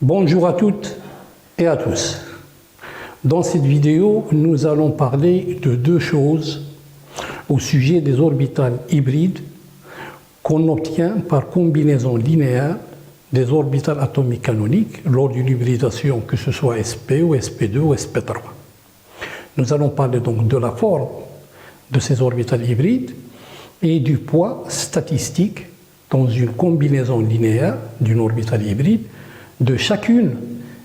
Bonjour à toutes et à tous. Dans cette vidéo, nous allons parler de deux choses au sujet des orbitales hybrides qu'on obtient par combinaison linéaire des orbitales atomiques canoniques lors d'une hybridation, que ce soit sp ou sp2 ou sp3. Nous allons parler donc de la forme de ces orbitales hybrides et du poids statistique dans une combinaison linéaire d'une orbitale hybride de chacune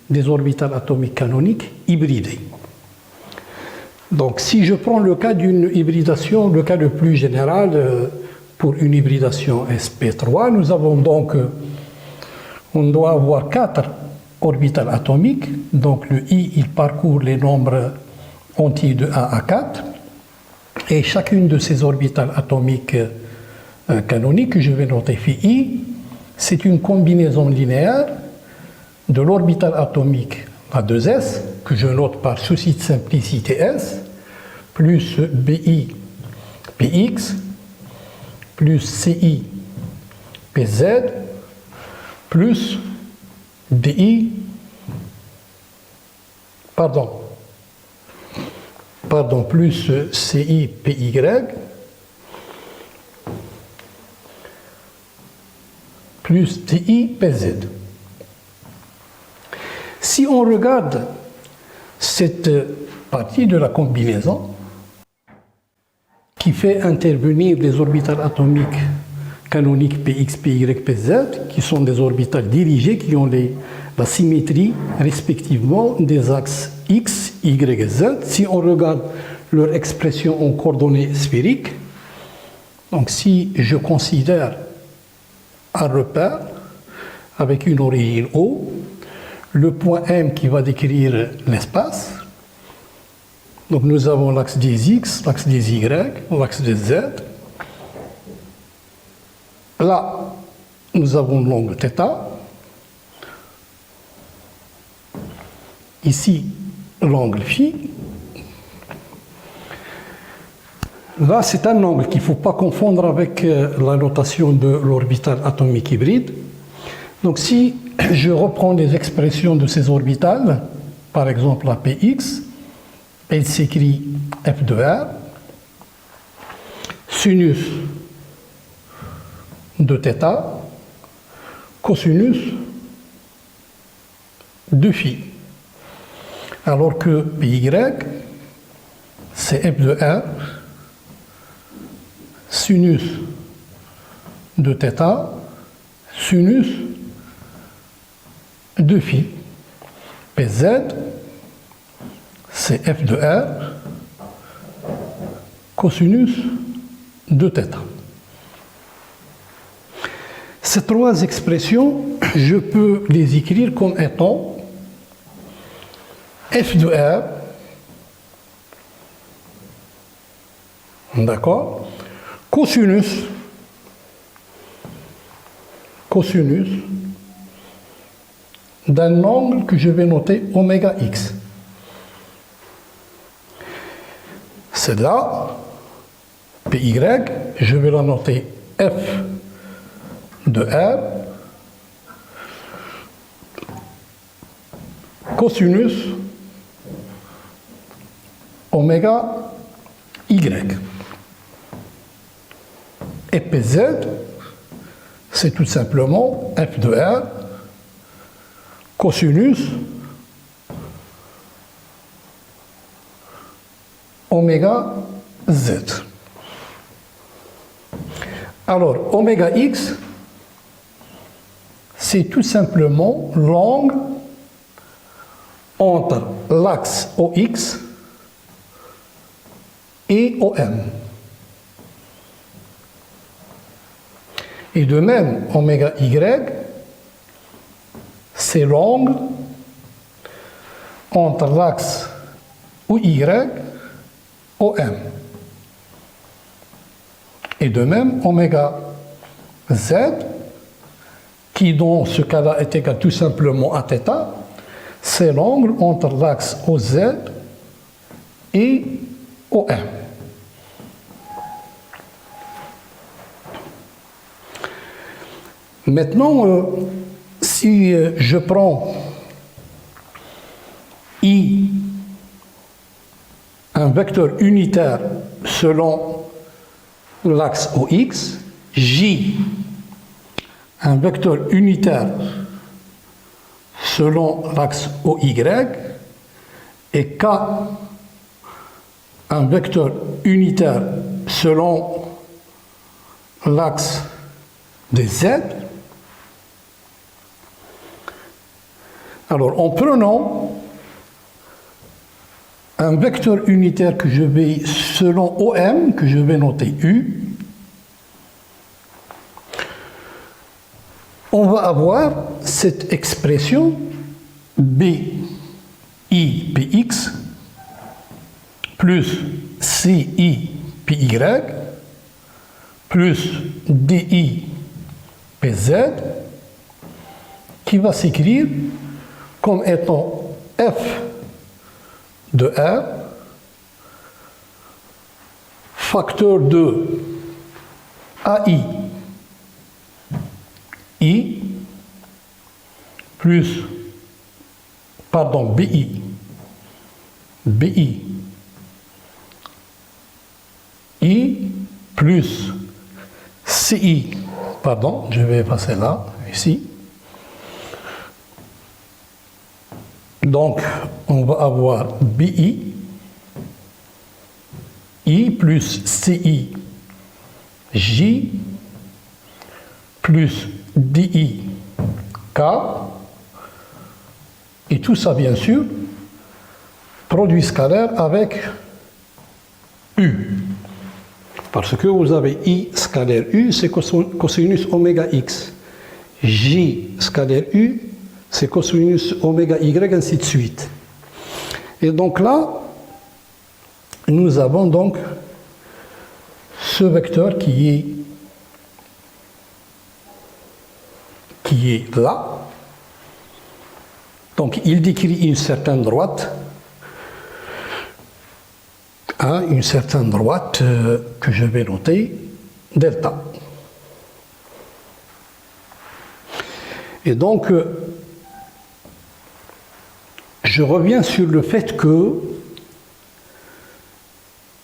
des orbitales atomiques canoniques hybridées. Donc si je prends le cas d'une hybridation, le cas le plus général pour une hybridation sp3, nous avons donc, on doit avoir 4 orbitales atomiques, donc le I il parcourt les nombres entiers de 1 à 4, et chacune de ces orbitales atomiques canoniques, que je vais noter phi I, c'est une combinaison linéaire de l'orbitale atomique A2S, que je note par souci de simplicité S, plus BI PX, plus CI PZ, plus DI, plus CI PY, plus DI PZ. Si on regarde cette partie de la combinaison qui fait intervenir les orbitales atomiques canoniques Px, Py, Pz, qui sont des orbitales dirigées, qui ont la symétrie respectivement des axes x, y et z. Si on regarde leur expression en coordonnées sphériques, donc si je considère un repère avec une origine O, le point M qui va décrire l'espace. Donc nous avons l'axe des X, l'axe des Y, l'axe des Z. Là, nous avons l'angle θ. Ici, l'angle phi. Là, c'est un angle qu'il ne faut pas confondre avec la notation de l'orbitale atomique hybride. Donc si je reprends les expressions de ces orbitales, par exemple la Px, elle s'écrit f de r, sinus de θ, cosinus de phi. Alors que Py, c'est f de r, sinus de θ, sinus de phi. Pz, c'est f de r, cosinus de θ. Ces trois expressions, je peux les écrire comme étant f de r, d'accord, cosinus d'un angle que je vais noter oméga x. Celle-là, Py, je vais la noter f de r, cosinus oméga y. Et Pz, c'est tout simplement f de r, cosinus oméga z. Alors, oméga x, c'est tout simplement l'angle entre l'axe OX et OM. Et de même, oméga y, c'est l'angle entre l'axe OY OM. Et de même, oméga z, qui dans ce cas-là est égal tout simplement à θ, c'est l'angle entre l'axe OZ et OM. Maintenant, si je prends I, un vecteur unitaire selon l'axe OX, J, un vecteur unitaire selon l'axe OY, et K, un vecteur unitaire selon l'axe de Z. Alors, en prenant un vecteur unitaire que je vais, selon OM, que je vais noter U, on va avoir cette expression BI PX plus CI PY plus DI PZ qui va s'écrire comme étant F de R facteur de AI I plus, pardon, BI I plus CI, pardon, je vais passer là, ici. Donc, on va avoir BI, I plus CI, J, plus DI, K, et tout ça, bien sûr, produit scalaire avec U. Parce que vous avez I scalaire U, c'est cosinus oméga X. J scalaire U, c'est cosinus oméga Y, ainsi de suite. Et donc là, nous avons donc ce vecteur qui est là. Donc il décrit une certaine droite, une certaine droite que je vais noter delta. Et donc, je reviens sur le fait que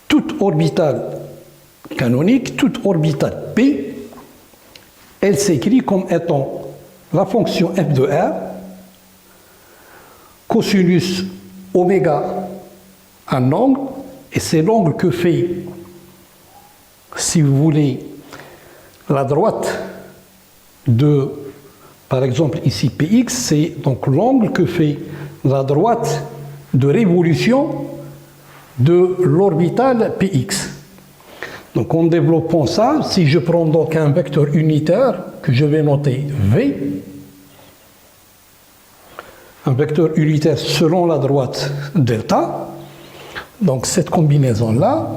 toute orbitale canonique, toute orbitale P, elle s'écrit comme étant la fonction f de R, cosinus oméga un angle, et c'est l'angle que fait, si vous voulez, la droite de, par exemple ici Px, c'est donc l'angle que fait la droite de révolution de l'orbitale Px. Donc en développant ça, si je prends donc un vecteur unitaire que je vais noter V, un vecteur unitaire selon la droite delta, donc cette combinaison-là,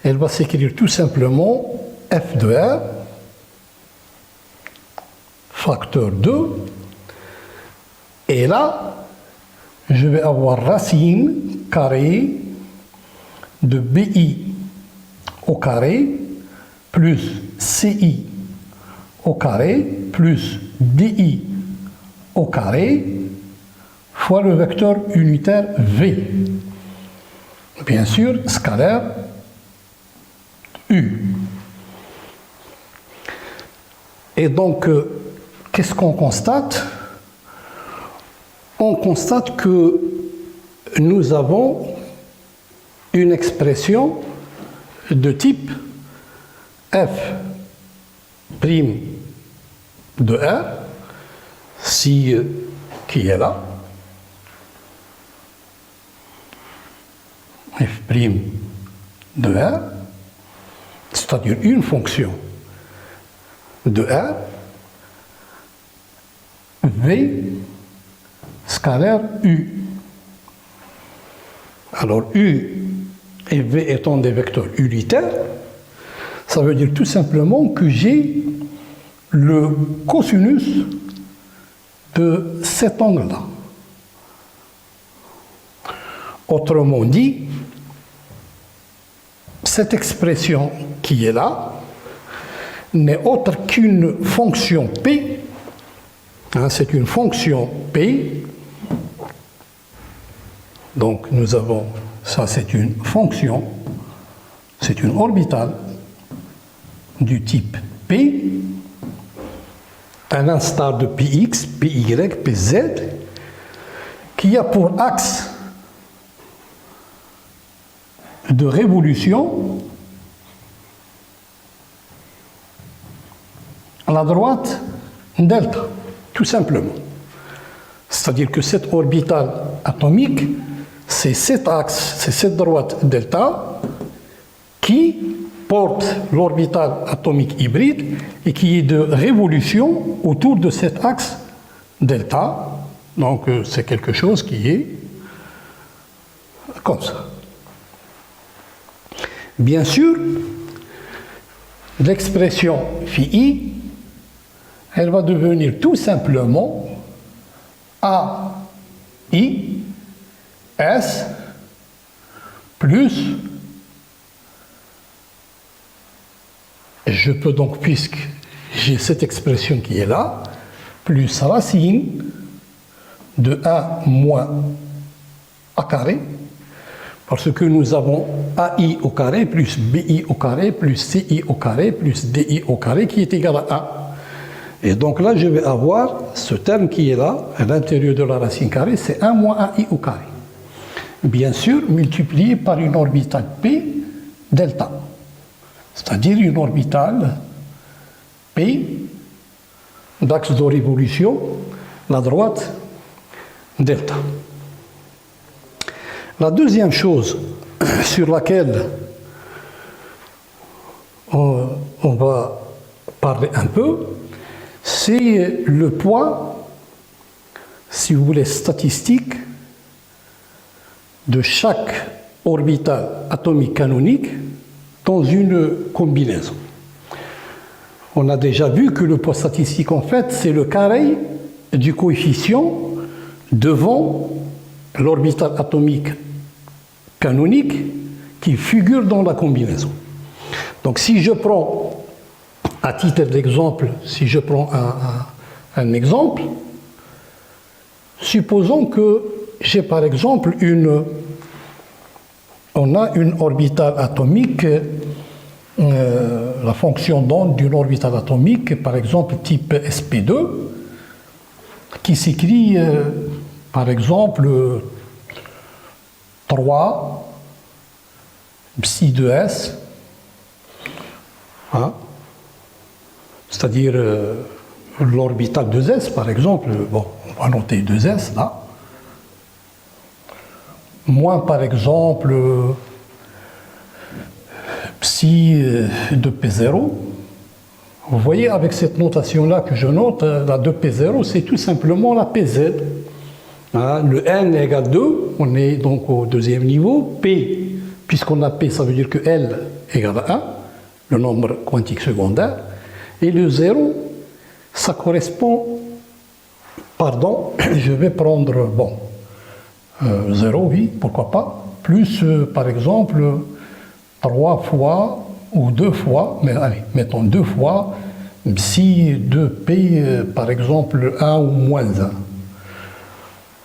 elle va s'écrire tout simplement f de R, facteur 2, et là, je vais avoir racine carrée de BI au carré plus CI au carré plus DI au carré fois le vecteur unitaire V. Bien sûr, scalaire U. Et donc, qu'est-ce qu'on constate? On constate que nous avons une expression de type f' de R, qui est là, f' de R, c'est-à-dire une fonction de R, V scalaire U. Alors U et V étant des vecteurs unitaires, ça veut dire tout simplement que j'ai le cosinus de cet angle-là. Autrement dit, cette expression qui est là n'est autre qu'une fonction P, c'est une fonction P Donc nous avons, ça c'est une fonction, c'est une orbitale du type P, à l'instar de Px, Py, Pz, qui a pour axe de révolution à la droite delta, tout simplement. C'est-à-dire que cette orbitale atomique, c'est cet axe, c'est cette droite delta qui porte l'orbitale atomique hybride et qui est de révolution autour de cet axe delta. Donc c'est quelque chose qui est comme ça. Bien sûr, l'expression phi, elle va devenir tout simplement AI S plus, je peux donc, puisque j'ai cette expression qui est là, plus racine de 1 moins A carré, parce que nous avons AI au carré plus BI au carré plus CI au carré plus DI au carré qui est égal à 1. Et donc là, je vais avoir ce terme qui est là, à l'intérieur de la racine carrée, c'est 1 moins AI au carré. Bien sûr, multiplié par une orbitale P delta, c'est-à-dire une orbitale P d'axe de révolution, la droite delta. La deuxième chose sur laquelle on va parler un peu, c'est le poids, si vous voulez, statistique de chaque orbitale atomique canonique dans une combinaison. On a déjà vu que le poids statistique, en fait, c'est le carré du coefficient devant l'orbitale atomique canonique qui figure dans la combinaison. Donc si je prends, à titre d'exemple, si je prends un exemple, supposons que j'ai par exemple on a une orbitale atomique, la fonction d'onde d'une orbitale atomique, par exemple type sp2, qui s'écrit par exemple 3 psi2s, hein, c'est-à-dire l'orbitale 2s par exemple, bon, on va noter 2s là, moins par exemple psi de P0. Vous voyez, avec cette notation-là que je note, la 2P0, c'est tout simplement la PZ. Hein, le N égale 2, on est donc au deuxième niveau. P, puisqu'on a P, ça veut dire que L égale 1, le nombre quantique secondaire. Et le 0, ça correspond, pardon, je vais prendre, bon, 0, oui, pourquoi pas, plus, par exemple, 3 fois ou 2 fois, mais allez, mettons 2 fois psi 2p, par exemple 1 ou moins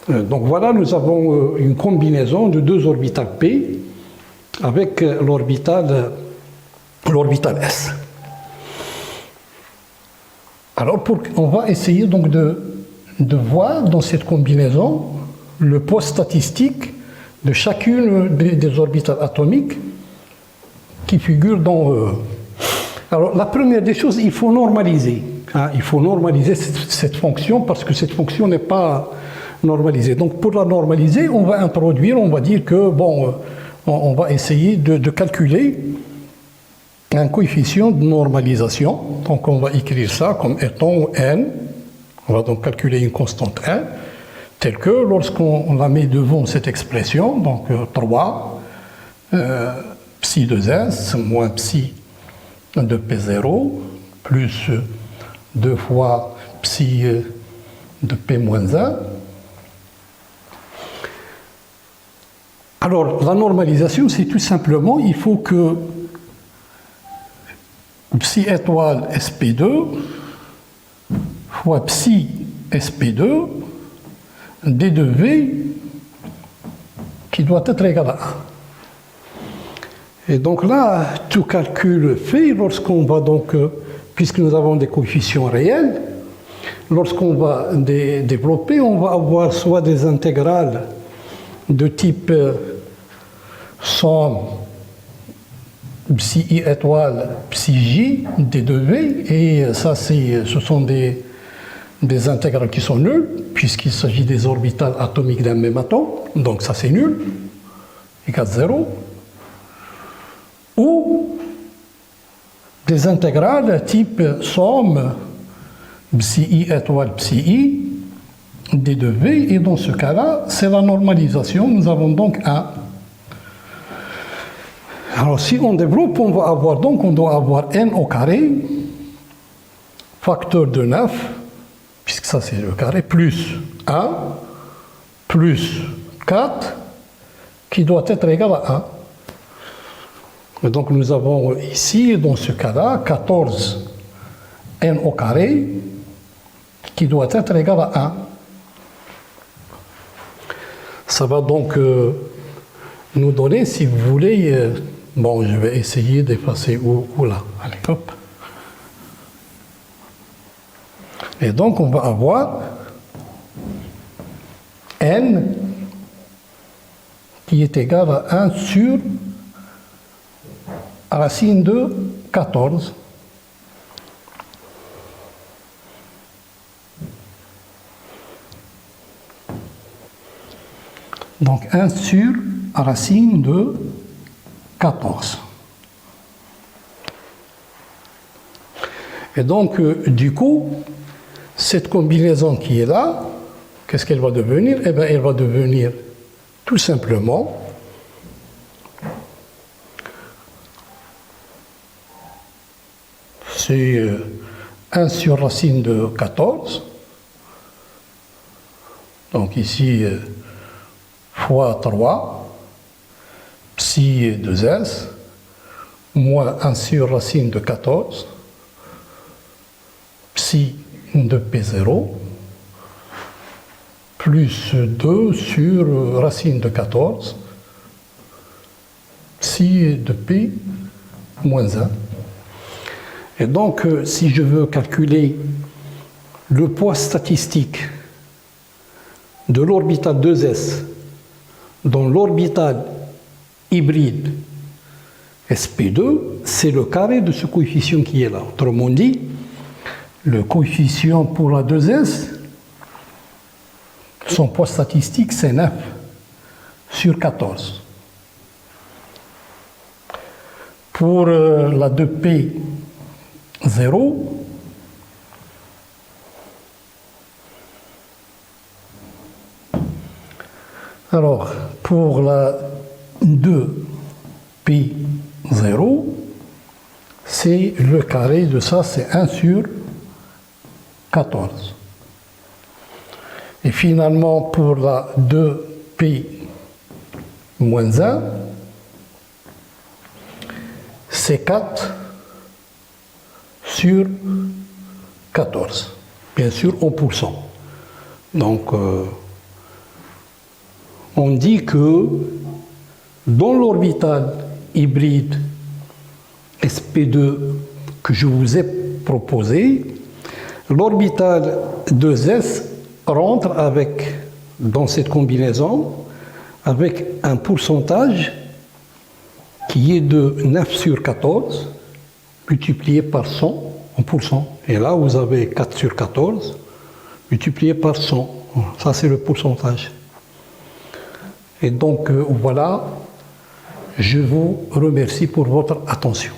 1. Donc voilà, nous avons une combinaison de deux orbitales p avec l'orbitale s. Alors on va essayer donc de voir dans cette combinaison le poids statistique de chacune des orbitales atomiques qui figurent dans Alors la première des choses, il faut normaliser. Hein, il faut normaliser cette fonction parce que cette fonction n'est pas normalisée. Donc pour la normaliser, on va introduire, on va dire que, bon, on va essayer de calculer un coefficient de normalisation. Donc on va écrire ça comme étant n. On va donc calculer une constante n, telle que lorsqu'on la met devant cette expression, donc 3 psi de s moins psi de P0 plus 2 fois psi de P moins 1. Alors, la normalisation, c'est tout simplement, il faut que psi étoile SP2 fois psi SP2 D de V qui doit être égal à 1. Et donc là, tout calcul fait, lorsqu'on va donc, puisque nous avons des coefficients réels, lorsqu'on va développer, on va avoir soit des intégrales de type somme psi i étoile psi j des 2v, et ça ce sont des intégrales qui sont nulles, puisqu'il s'agit des orbitales atomiques d'un même atome, donc ça c'est nul, égale 0, ou des intégrales type somme psi i étoile psi i des 2v, et dans ce cas-là, c'est la normalisation, nous avons donc 1. Alors si on développe, on va avoir donc, on doit avoir n au carré, facteur de 9, puisque ça c'est le carré, plus 1, plus 4, qui doit être égal à 1. Et donc nous avons ici, dans ce cas-là, 14 n au carré, qui doit être égal à 1. Ça va donc nous donner, si vous voulez, bon, je vais essayer d'effacer ou là. Allez, hop. Et donc, on va avoir n qui est égal à 1 sur racine de 14. Donc 1 sur racine de 14. Et donc, du coup, cette combinaison qui est là, qu'est-ce qu'elle va devenir? Eh bien, elle va devenir tout simplement c'est 1 sur racine de 14. Donc ici, fois 3, psi 2s, moins 1 sur racine de 14, psi de P0, plus 2 sur racine de 14, psi de P moins 1. Et donc, si je veux calculer le poids statistique de l'orbital 2s dans l'orbital hybride sp2, c'est le carré de ce coefficient qui est là. Autrement dit, le coefficient pour la 2s, son poids statistique, c'est 9 sur 14. Pour la 2p 0, alors pour la 2p0, c'est le carré de ça, c'est 1 sur 14. Et finalement, pour la 2p moins 1, c'est 4 sur 14, bien sûr en pourcent. Donc, on dit que dans l'orbital hybride sp2 que je vous ai proposé, l'orbital 2s rentre dans cette combinaison avec un pourcentage qui est de 9 sur 14 multiplié par 100 en pourcent. Et là, vous avez 4 sur 14 multiplié par 100. Ça, c'est le pourcentage. Et donc, voilà, je vous remercie pour votre attention.